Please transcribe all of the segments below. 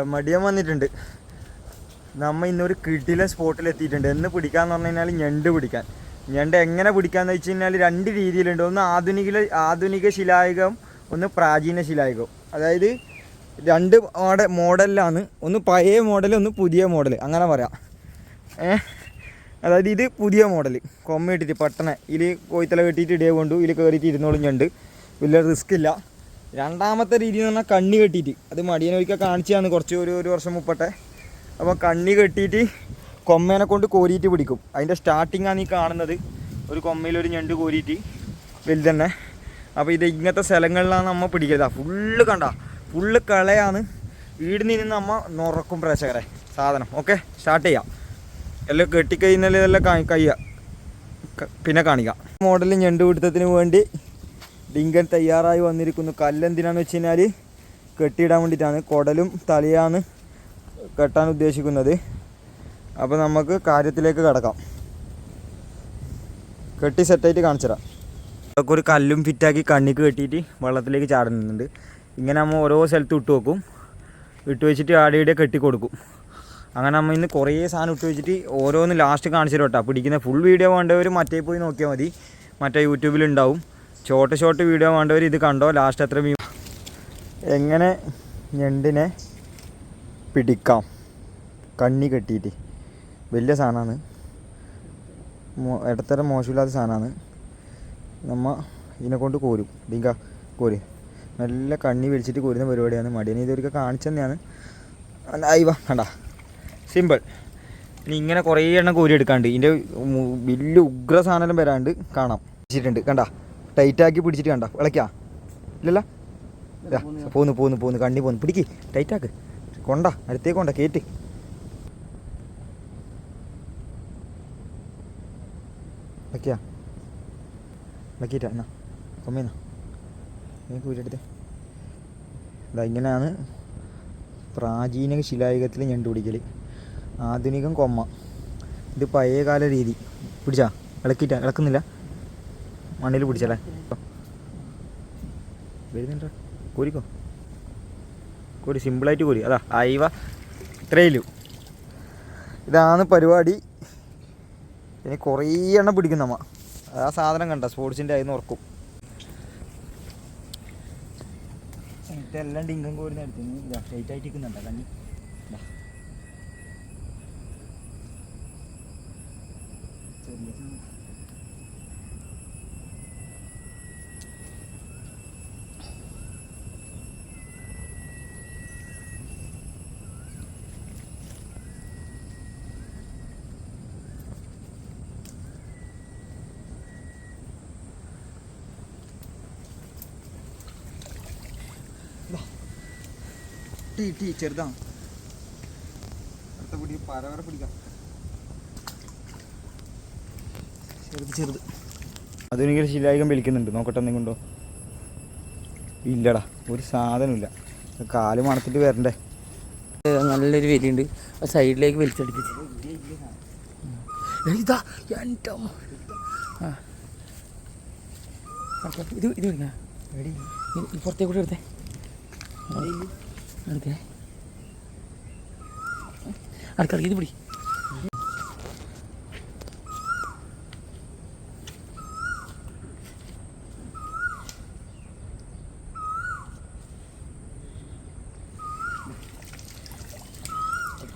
മടിയൻ വന്നിട്ടുണ്ട്. നമ്മൾ ഇന്നൊരു കിടില സ്പോട്ടിൽ എത്തിയിട്ടുണ്ട്. എന്ന് പിടിക്കാന്ന് പറഞ്ഞു കഴിഞ്ഞാൽ ഞണ്ട് പിടിക്കാൻ. ഞണ്ട് എങ്ങനെ പിടിക്കാന്ന് വെച്ച് കഴിഞ്ഞാൽ രണ്ട് രീതിയിലുണ്ട്. ഒന്ന് ആധുനിക ശിലായുഗം, ഒന്ന് പ്രാചീന ശിലായുഗം. അതായത് രണ്ട് മോഡലിലാണ്. ഒന്ന് പഴയ മോഡൽ, ഒന്ന് പുതിയ മോഡൽ, അങ്ങനെ പറയാം. അതായത് ഇത് പുതിയ മോഡൽ, കൊമ്മ ഇട്ടിട്ട് പെട്ടെന്ന് ഇതിൽ കോയിത്തല കെട്ടിയിട്ട് ഇടേ കൊണ്ടു ഇതിൽ കയറിയിട്ട് ഇരുന്നോളും ഞണ്ട്. വലിയ റിസ്ക് ഇല്ല. രണ്ടാമത്തെ രീതി എന്ന് പറഞ്ഞാൽ കണ്ണി കെട്ടിയിട്ട്, അത് മടിയനൊരിക്കൽ കാണിച്ചാണ് കുറച്ച് ഒരു വർഷം മുപ്പട്ടെ. അപ്പോൾ കണ്ണി കെട്ടിയിട്ട് കൊമ്മേനെ കൊണ്ട് കോരിയിട്ട് പിടിക്കും. അതിൻ്റെ സ്റ്റാർട്ടിങ്ങാണ് ഈ കാണുന്നത്. ഒരു കൊമ്മയിലൊരു ഞണ്ട് കോരിയിട്ട് വലുതന്നെ. അപ്പോൾ ഇത് ഇങ്ങനത്തെ സ്ഥലങ്ങളിലാണ് നമ്മൾ പിടിക്കുന്നത്. ഫുള്ള് കളയാണ്. വീട് നിന്ന് നമ്മൾ നുറക്കും പ്രേക്ഷകരെ സാധനം. ഓക്കെ, സ്റ്റാർട്ട് ചെയ്യാം. എല്ലാം കെട്ടിക്കഴിഞ്ഞാൽ ഇതെല്ലാം പിന്നെ കാണിക്കാം. മോഡൽ ഞണ്ട് പിടുത്തത്തിന് വേണ്ടി ഡിങ്കൻ തയ്യാറായി വന്നിരിക്കുന്നു. കല്ലെന്തിനാന്ന് വെച്ച് കഴിഞ്ഞാൽ കെട്ടിയിടാൻ വേണ്ടിയിട്ടാണ്. കുടലും തലയാണ് കെട്ടാൻ ഉദ്ദേശിക്കുന്നത്. അപ്പോൾ നമുക്ക് കാര്യത്തിലേക്ക് കിടക്കാം. കെട്ടി സെറ്റായിട്ട് കാണിച്ചുതരാം. അതൊക്കെ ഒരു കല്ലും ഫിറ്റാക്കി കണ്ണിക്ക് കെട്ടിയിട്ട് വെള്ളത്തിലേക്ക് ചാടുന്നുണ്ട്. ഇങ്ങനെ നമ്മൾ ഓരോ സ്ഥലത്ത് ഇട്ട് വെക്കും. ഇട്ട് വെച്ചിട്ട് ആടെ കെട്ടി കൊടുക്കും. അങ്ങനെ നമ്മൾ ഇന്ന് കുറേ സാധനം ഇട്ട് വെച്ചിട്ട് ഓരോന്ന് ലാസ്റ്റ് കാണിച്ചു തരാം. പിടിക്കുന്ന ഫുൾ വീഡിയോ വേണ്ടവർ മറ്റേ പോയി നോക്കിയാൽ മതി. മറ്റേ യൂട്യൂബിലുണ്ടാവും. ഷോർട്ട് വീഡിയോ വേണ്ടവർ ഇത് കണ്ടോ. ലാസ്റ്റ് എത്ര എങ്ങനെ ഞണ്ടിനെ പിടിക്കാം കണ്ണി കെട്ടിയിട്ട്. വലിയ സാധനമാണ്, ഇടത്തരം മോശമില്ലാത്ത സാധനമാണ്. നമ്മൾ ഇതിനെക്കൊണ്ട് കോരും. ഡിങ്ക കോരി നല്ല കണ്ണി വലിച്ചിട്ട് കോരുന്ന പരിപാടിയാണ്. മടിയനെ ഇതൊരിക്കൽ കാണിച്ചു തന്നെയാണ്. അയ്യോ കണ്ട, സിമ്പിൾ. ഇനി ഇങ്ങനെ കുറേ എണ്ണം കോരി എടുക്കാണ്ട് ഇതിൻ്റെ വലിയ ഉഗ്ര സാധനം വരാണ്ട് കാണാം. പിടിച്ചിട്ടുണ്ട് കണ്ട, ടൈറ്റാക്കി പിടിച്ചിട്ട് കണ്ട. വിളയ്ക്കാം ഇല്ലല്ല, പോന്ന് കണ്ണി പോന്ന് പിടിക്ക്. ടൈറ്റാക്ക്, കൊണ്ട അടുത്തേക്ക് കൊണ്ട, കേറ്റ്. വിളക്കിയാ വിളക്കിയിട്ടാ എന്നാ കൊമ്മേന്നാ കൂരെടുത്തേ. ഇങ്ങനെയാണ് പ്രാചീന ശിലായുഗത്തിൽ ഞണ്ട് പിടിക്കൽ. ആധുനികം കൊമ്മ. ഇത് പഴയകാല രീതി. പിടിച്ചാ ഇളക്കിയിട്ടാ, ഇളക്കുന്നില്ല, മണ്ണിൽ പിടിച്ചല്ലേ. വരുന്നുണ്ടോ, കോരിക്കോ, കോരി സിമ്പിളായിട്ട് കോരി. അതാ അയവ ഇത്രയിലും. ഇതാണ് പരിപാടി. ഇനി കുറേ എണ്ണം പിടിക്കും നമ്മ. ആ സാധനം കണ്ട സ്പോർട്സിൻ്റെ അതിൽ നിന്ന് ഉറക്കും. ഇതെല്ലാം ഡിങ്കം കോരുന്ന എടുത്തു ടൈറ്റായിട്ട് നിൽക്കുന്നുണ്ടോ കണ്ണി. ചെറുതാണ്. അടുത്ത പിടി പരവരെ പിടിക്കാം. ചെറുത് അതൊരിക്കൽ ശിലായുഗം വലിക്കുന്നുണ്ട്. നോക്കട്ടെ എന്തെങ്കിലുണ്ടോ. ഇല്ലടാ, ഒരു സാധനമില്ല. കാല് മണത്തിട്ട് വരണ്ടേ. നല്ലൊരു വലിയുണ്ട്. ആ സൈഡിലേക്ക് വലിച്ചടിപ്പിച്ച് ഇതാ ഇത് പിടിക്കാം. പുറത്തേക്ക് കൂടെ എടുത്തേ എടുത്തേ അടുക്കള ഇത് പിടി.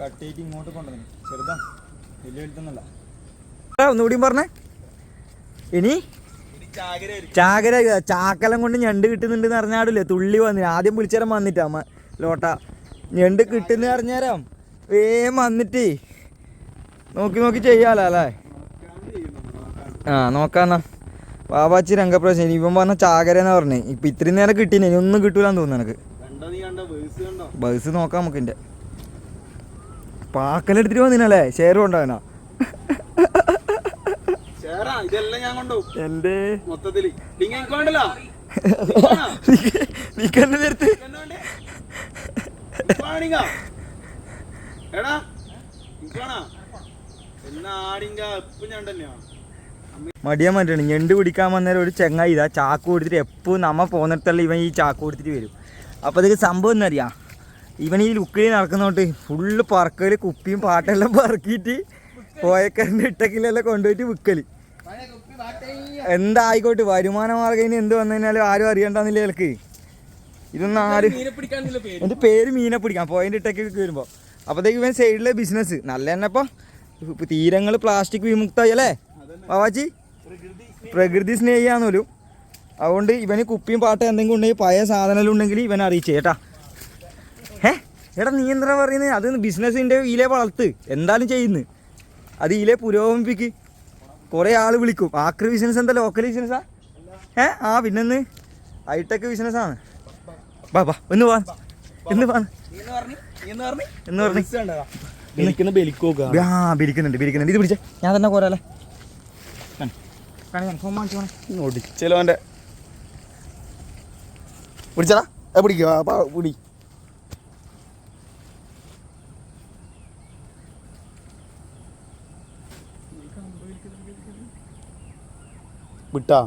കട്ടിയിട്ട് ഇങ്ങോട്ട് കൊണ്ടുവന്നു. ചെറുതാ, വലിയ വലുതൊന്നല്ല. ഒന്നുകൂടിയും പറഞ്ഞേ. ഇനി ചാകര ചാക്കലം കൊണ്ട് ഞണ്ട് കിട്ടുന്നുണ്ടെന്ന് അറിഞ്ഞാടില്ലേ. തുള്ളി വന്നില്ല. ആദ്യം വിളിച്ചേരം വന്നിട്ടാ അമ്മ ലോട്ട ഞണ്ട് കിട്ടുന്ന അറിഞ്ഞേരം വന്നിട്ട് നോക്കി ചെയ്യാലോ അല്ലേ. നോക്കാന്നാ ബാബാച്ചി രംഗപ്രവേശം. ഇവൻ പറഞ്ഞ ചാകരെന്നാ പറഞ്ഞേ. ഇപ്പം ഇത്രയും നേരം കിട്ടീനെ, ഇനി ഒന്നും കിട്ടൂലെന്ന് തോന്നുന്നു എനിക്ക്. ബസ് നോക്കാം നമുക്ക്. എൻ്റെ പാക്കലെടുത്തിട്ട് വന്നിനല്ലേ ഷെയർ കൊണ്ടുപോകാനാ. എന്റെ മടിയാൻ പറ്റാണ്. ഞണ്ട് പിടിക്കാൻ വന്നേരം ഒരു ചെങ്ങായി ഇതാ ചാക്ക് കൊടുത്തിട്ട് എപ്പോഴും നമ്മ പോന്നിടത്തല്ല ഇവൻ ഈ ചാക്ക് കൊടുത്തിട്ട് വരും. അപ്പോൾ അതൊക്കെ സംഭവം എന്നറിയാം. ഇവൻ ഈ ലുക്കിൽ നടക്കുന്നോട്ട് ഫുള്ള് പറക്കൽ കുപ്പിയും പാട്ടെല്ലാം പറക്കിയിട്ട് പോയക്കറിൻ്റെ ഇട്ടക്കിലെല്ലാം കൊണ്ടുപോയിട്ട് വിൽക്കല്. എന്തായിക്കോട്ടെ, വരുമാന മാർഗ്ഗം ഇനി എന്ത് വന്നു കഴിഞ്ഞാലും ആരും അറിയണ്ടെന്നില്ല ഇയാൾക്ക്. ഇതൊന്നും ആരും, എൻ്റെ പേര് മീനെ പിടിക്കാം പോയിൻ്റെ ഇട്ടക്ക് വരുമ്പോൾ. അപ്പോഴത്തേക്ക് ഇവൻ സൈഡിലെ ബിസിനസ് നല്ല തന്നെ. ഇപ്പോൾ തീരങ്ങൾ പ്ലാസ്റ്റിക് വിമുക്തമായി അല്ലേ ബാവാച്ചി, പ്രകൃതി സ്നേഹിയാന്നോലും. അതുകൊണ്ട് ഇവന് കുപ്പിയും പാട്ടും എന്തെങ്കിലും ഉണ്ടെങ്കിൽ പഴയ സാധനം ഉണ്ടെങ്കിൽ ഇവൻ അറിയിച്ചേ കേട്ടാ. എടാ നീ എന്താ പറയുന്നത്? അത് ബിസിനസ്സിൻ്റെ ഈലെ വളർത്ത് എന്തായാലും ചെയ്യുന്നു, അത് ഈലെ പുരോഗമിപ്പിക്ക്. കുറേ ആൾ വിളിക്കും. ആക്രി ബിസിനസ് എന്താ ലോക്കൽ ബിസിനസ്സാ? പിന്നെന്ന് ഹൈടെക് ബിസിനസ്സാണ്. ബാ ഒന്ന് പോവാൻ എന്ന് പറഞ്ഞു ബിരിക്കുന്നുണ്ട്. ഇത് പിടിച്ചേ, ഞാൻ തന്നെ പോരാല്ലേ ഒടിച്ചലോൻ്റെ പിടിച്ചടാ. പിടിക്കുക പിടി. വിട്ടാ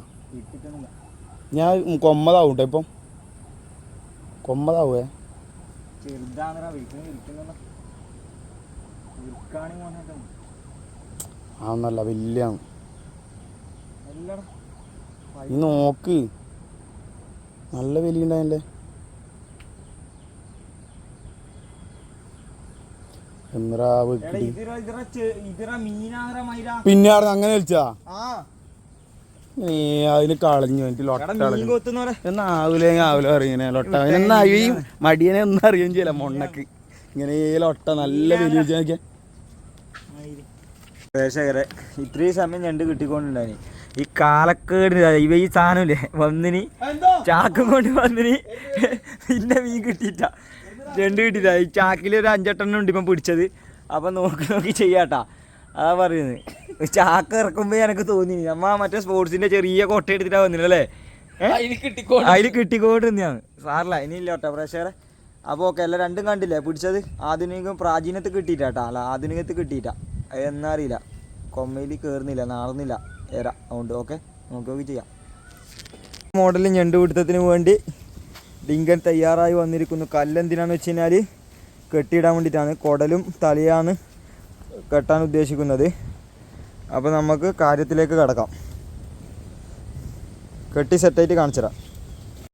ഞാൻ കൊമ്മതാവും കേട്ടോ. ഇപ്പം കൊമ്മതാവേ ആന്നല്ല വലിയ നീ നോക്ക്, നല്ല വലിയ ഉണ്ടായല്ലേ. പിന്നെ അങ്ങനെ കളിച്ചാ അതിന് കളഞ്ഞു. എനിക്ക് ലൊട്ടാവില്ല അറിയണേ. ലൊട്ട എന്നാ ഈ മടിയനെ ഒന്നും അറിയുകയും ചെയ്യില്ല. മൊണ്ണക്ക് ഇങ്ങനെ ലൊട്ട നല്ല വലിയ നോക്കിയാ. പ്രേക്ഷകരെ ഇത്രയും സമയം ഞണ്ട് കിട്ടിക്കൊണ്ടുണ്ടായി. ഈ കാലക്കേട് ഇവ ഈ സാധനമില്ലേ വന്നിനി ചാക്കും കൊണ്ട് വന്നിനി, പിന്നെ മീൻ കിട്ടിയിട്ടാ, ഞണ്ട് കിട്ടിയിട്ടാ. ഈ ചാക്കിലൊരു 5-8 ഉണ്ട് ഇപ്പം പിടിച്ചത്. അപ്പം നോക്കി ചെയ്യാട്ടാ, അതാ പറയുന്നത്. ചാക്ക് ഇറക്കുമ്പോൾ എനിക്ക് തോന്നി നമ്മ മറ്റേ സ്പോർട്സിൻ്റെ ചെറിയ കൊട്ട എടുത്തിട്ടാ വന്നില്ലല്ലേ, അതിൽ കിട്ടിക്കോട്ട് തന്നെയാണ്. സാറില്ല ഇനിയില്ല കേട്ടോ പ്രേക്ഷകരെ. അപ്പോൾ ഓക്കെ, എല്ലാം രണ്ടും കണ്ടില്ലേ പിടിച്ചത്. ആധുനികം പ്രാചീനത്ത് കിട്ടിയിട്ടാ, അല്ല ആധുനികത്ത് കിട്ടിയിട്ടാ, എന്നാ അറിയില്ല. കൊമ്മയിൽ കയറുന്നില്ല, നാളുന്നില്ല ഏറാ. അതുകൊണ്ട് ഓക്കെ നോക്കി ചെയ്യാം. മോഡലിൽ ഞണ്ട് പിടുത്തത്തിന് വേണ്ടി ഡിങ്കൻ തയ്യാറായി വന്നിരിക്കുന്നു. കല്ലെന്തിനാന്ന് വെച്ച് കഴിഞ്ഞാൽ കെട്ടിയിടാൻ വേണ്ടിയിട്ടാണ്. കുടലും തലയാണ് കെട്ടാൻ ഉദ്ദേശിക്കുന്നത്. അപ്പോൾ നമുക്ക് കാര്യത്തിലേക്ക് കടക്കാം. കെട്ടി സെറ്റായിട്ട് കാണിച്ചു തരാം.